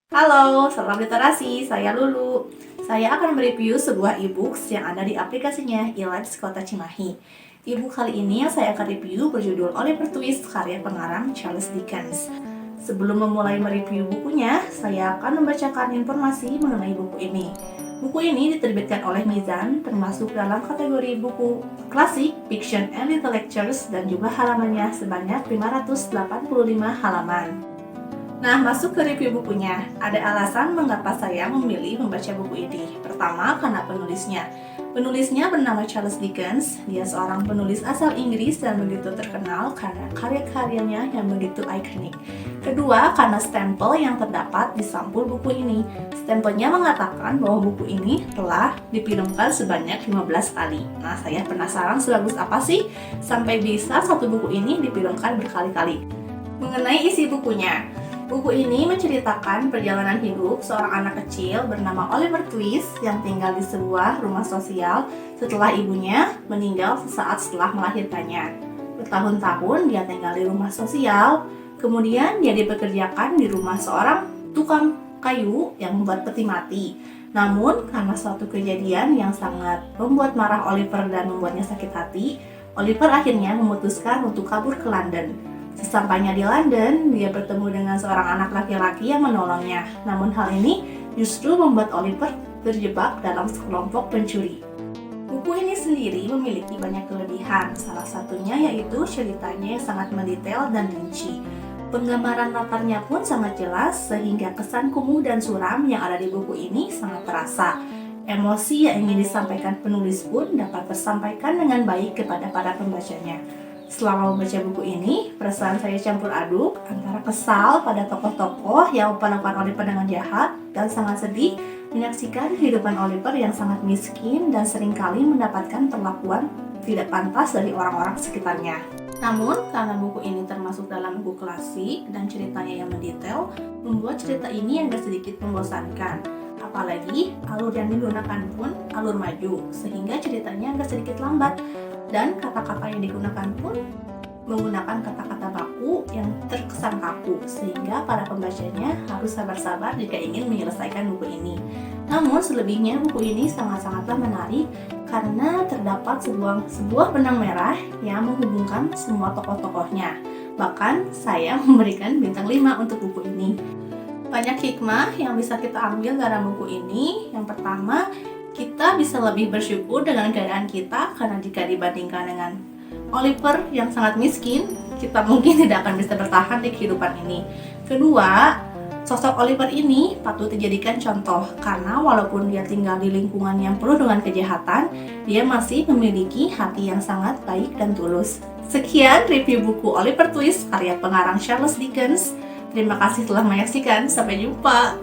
Halo, salam literasi, saya Lulu. Saya akan mereview sebuah e-books yang ada di aplikasinya eLives Kota Cimahi. E-book kali ini yang saya akan review berjudul Oliver Twist karya pengarang Charles Dickens. Sebelum memulai mereview bukunya, saya akan membacakan informasi mengenai buku ini. Buku ini diterbitkan oleh Mizan, termasuk dalam kategori buku klasik, fiction, and intellectuals, dan juga halamannya sebanyak 585 halaman. Nah, masuk ke review bukunya. Ada alasan mengapa saya memilih membaca buku ini. Pertama, karena penulisnya. Penulisnya bernama Charles Dickens. Dia seorang penulis asal Inggris dan begitu terkenal karena karya-karyanya yang begitu ikonik. Kedua, karena stempel yang terdapat di sampul buku ini. Stempelnya mengatakan bahwa buku ini telah difilmkan sebanyak 15 kali. Nah, saya penasaran sebagus apa sih sampai bisa satu buku ini difilmkan berkali-kali. Mengenai isi bukunya, buku ini menceritakan perjalanan hidup seorang anak kecil bernama Oliver Twist yang tinggal di sebuah rumah sosial setelah ibunya meninggal sesaat setelah melahirkannya. Bertahun-tahun dia tinggal di rumah sosial, kemudian dia dipekerjakan di rumah seorang tukang kayu yang membuat peti mati. Namun, karena suatu kejadian yang sangat membuat marah Oliver dan membuatnya sakit hati, Oliver akhirnya memutuskan untuk kabur ke London. Sesampainya di London, dia bertemu dengan seorang anak laki-laki yang menolongnya. Namun hal ini justru membuat Oliver terjebak dalam sekelompok pencuri. Buku ini sendiri memiliki banyak kelebihan, salah satunya yaitu ceritanya yang sangat mendetail dan rinci. Penggambaran latarnya pun sangat jelas, sehingga kesan kumuh dan suram yang ada di buku ini sangat terasa. Emosi yang ingin disampaikan penulis pun dapat tersampaikan dengan baik kepada para pembacanya. Selama membaca buku ini, perasaan saya campur aduk antara kesal pada tokoh-tokoh yang memperlakukan Oliver dengan jahat dan sangat sedih menyaksikan kehidupan Oliver yang sangat miskin dan seringkali mendapatkan perlakuan tidak pantas dari orang-orang sekitarnya. Namun, karena buku ini termasuk dalam buku klasik dan ceritanya yang mendetail, membuat cerita ini agak sedikit membosankan. Apalagi, alur yang digunakan pun alur maju, sehingga ceritanya agak sedikit lambat. Dan kata-kata yang digunakan pun menggunakan kata-kata baku yang terkesan kaku, sehingga para pembacanya harus sabar-sabar jika ingin menyelesaikan buku ini. Namun selebihnya buku ini sangat-sangatlah menarik karena terdapat sebuah benang merah yang menghubungkan semua tokoh-tokohnya. Bahkan saya memberikan bintang 5 untuk buku ini. Banyak hikmah yang bisa kita ambil dalam buku ini. Yang pertama, kita bisa lebih bersyukur dengan keadaan kita karena jika dibandingkan dengan Oliver yang sangat miskin, kita mungkin tidak akan bisa bertahan di kehidupan ini. Kedua, sosok Oliver ini patut dijadikan contoh karena walaupun dia tinggal di lingkungan yang penuh dengan kejahatan, dia masih memiliki hati yang sangat baik dan tulus. Sekian review buku Oliver Twist karya pengarang Charles Dickens. Terima kasih telah menyaksikan. Sampai jumpa.